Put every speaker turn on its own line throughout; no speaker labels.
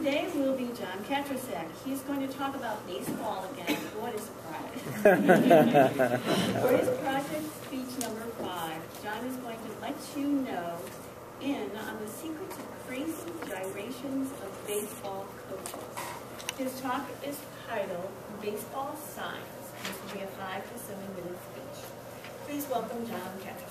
today will be John Katricak. He's going to talk about baseball again. What a surprise. For his project speech number 5, John is going to let you know on the secrets of crazy gyrations of baseball coaches. His talk is titled Baseball Signs. This will be a 5 to 7 minute speech. Please welcome John Katricak.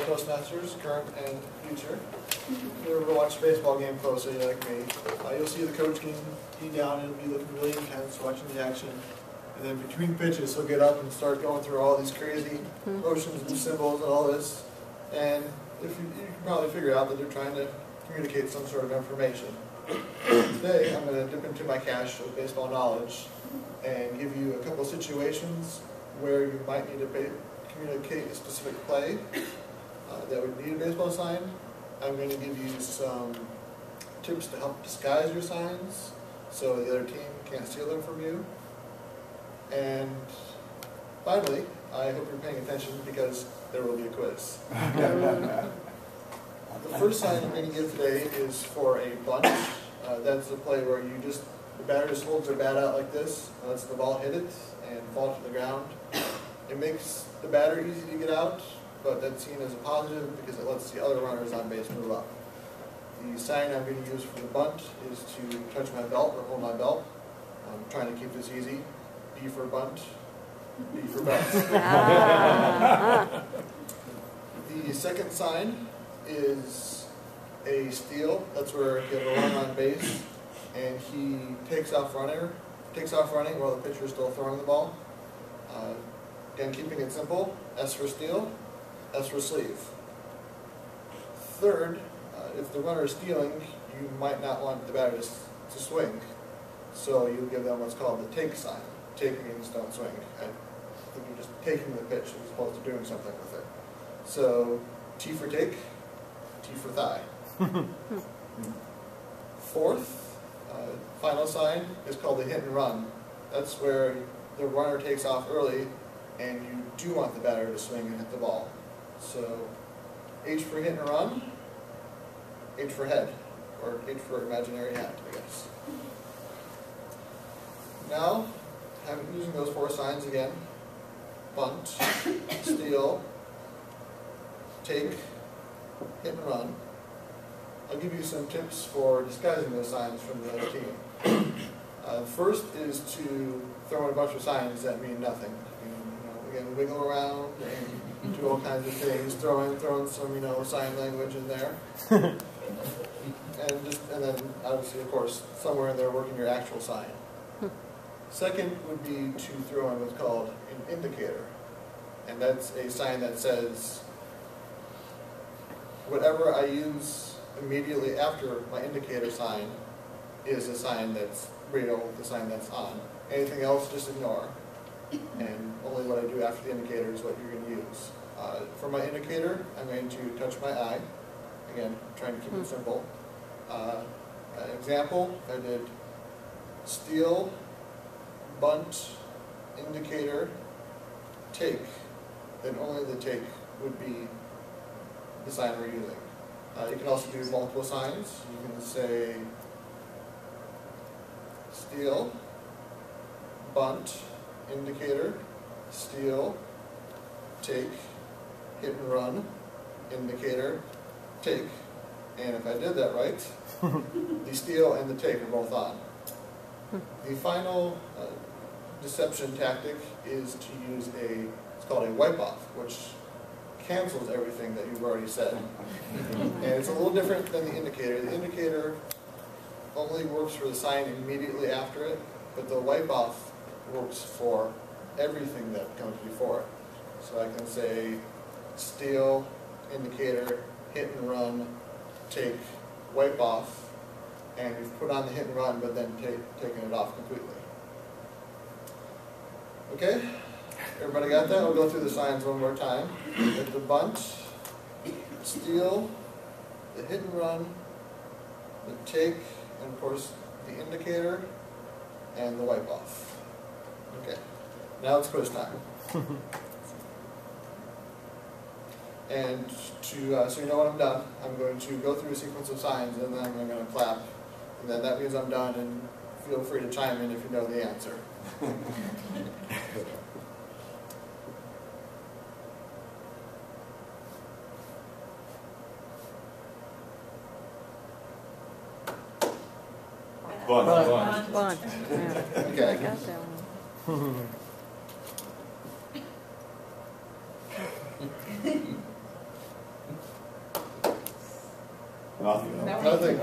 Toastmasters, current and future. If you ever watch a baseball game closely like me, you'll see the coach getting keyed down and it'll be looking really intense, watching the action. And then between pitches, he'll get up and start going through all these crazy motions and symbols and all this. And if you can probably figure out that they're trying to communicate some sort of information. Today, I'm going to dip into my cache of baseball knowledge and give you a couple situations where you might need to communicate a specific play that would need a baseball sign. I'm going to give you some tips to help disguise your signs so the other team can't steal them from you. And finally, I hope you're paying attention because there will be a quiz. The first sign I'm going to give today is for a bunt. That's a play where the batter just holds their bat out like this, lets the ball hit it and fall to the ground. It makes the batter easy to get out, but that's seen as a positive because it lets the other runners on base move up. The sign I'm going to use for the bunt is to touch my belt or hold my belt. I'm trying to keep this easy. B for bunt, B for belt. The second sign is a steal. That's where you have a runner on base and he takes off running while the pitcher is still throwing the ball. Again, keeping it simple, S for steal, S for sleeve. Third, if the runner is stealing, you might not want the batter to swing, so you give them what's called the take sign. Take means don't swing. I think you're just taking the pitch as opposed to doing something with it. So, T for take, T for thigh. Fourth, final sign is called the hit and run. That's where the runner takes off early and you do want the batter to swing and hit the ball. So, H for hit and run, H for head, or H for imaginary hat, I guess. Now, I'm using those 4 signs again. Bunt, steal, take, hit and run. I'll give you some tips for disguising those signs from the other team. First is to throw in a bunch of signs that mean nothing. Again, wiggle around and do all kinds of things, throwing some sign language in there, and then obviously, of course, somewhere in there working your actual sign. Second would be to throw in what's called an indicator, and that's a sign that says whatever I use immediately after my indicator sign is a sign that's real, the sign that's on. Anything else, just ignore. And only what I do after the indicator is what you're going to use. For my indicator, I'm going to touch my eye. Again, trying to keep it simple. Example, I did steal, bunt, indicator, take. Then only the take would be the sign we're using. You can also do multiple signs. You can say steal, bunt, indicator, steal, take, hit and run, indicator, take. And if I did that right, the steal and the take are both on. The final deception tactic is to use it's called a wipe-off, which cancels everything that you've already said. And it's a little different than the indicator. The indicator only works for the sign immediately after it, but the wipe-off works for everything that comes before it. So I can say steal, indicator, hit and run, take, wipe off, and you've put on the hit and run, but then taken it off completely. Okay? Everybody got that? We'll go through the signs one more time. With the bunt, steal, the hit and run, the take, and of course the indicator, and the wipe off. Okay, now it's quiz time. And to, so you know when I'm done, I'm going to go through a sequence of signs and then I'm going to clap. And then that means I'm done, and feel free to chime in if you know the answer.
Bunt. Yeah.
Okay.
I got that one.
Nothing.
Nothing.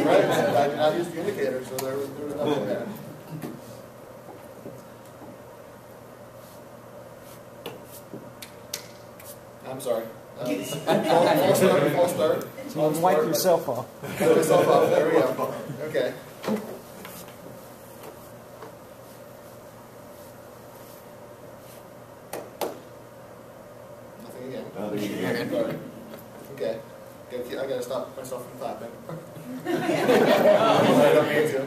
Right. I did not use the indicator, so there was nothing there. I'm sorry. False start.
Wipe yourself off.
Wipe myself off. There we go. Okay. Nothing again.
Nothing again.
Sorry. Okay. I gotta stop myself from clapping. I don't need to.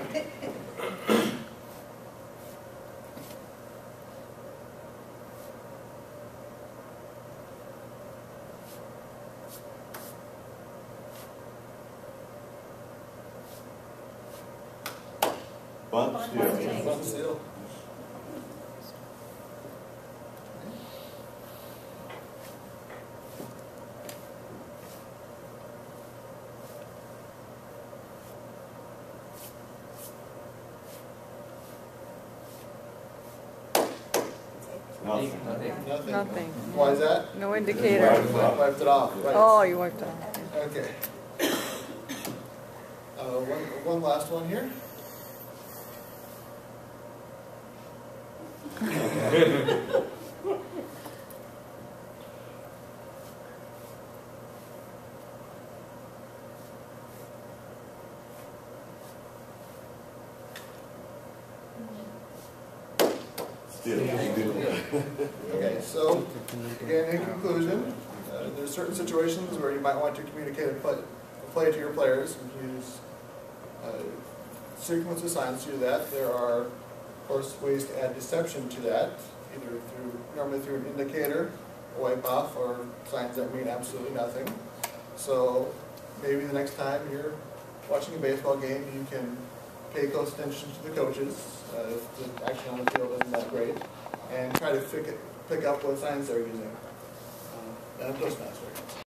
Bunt, steal.
Bunt, steal.
Nothing.
Nothing.
Why is that?
No indicator.
Wiped it off. Right.
Oh, you wiped it off.
Okay. One last one here.
Steal.
Okay, so again, in conclusion, there's certain situations where you might want to communicate a play to your players and use sequence of signs to do that. There are, of course, ways to add deception to that, either normally through an indicator, a wipe off, or signs that mean absolutely nothing. So maybe the next time you're watching a baseball game, you can pay close attention to the coaches if the action on the field isn't that great, and try to pick up what signs they're using. And Toastmaster.